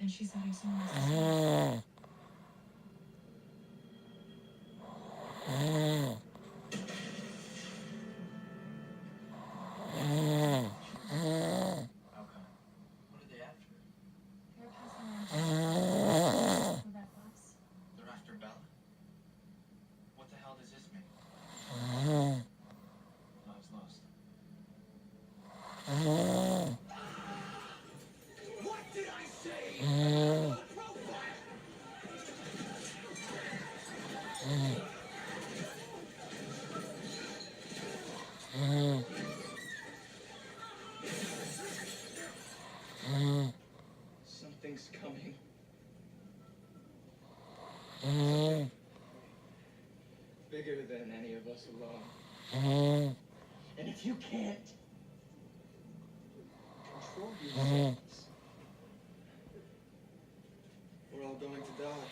And she said I saw my sister. How come? What are they after? They're passing around for that box. They're after Bella? What the hell does this mean? I was lost. What did I say? Low profile! Something's coming. Bigger than any of us alone. And if you can't control yourselves, we're all going to die.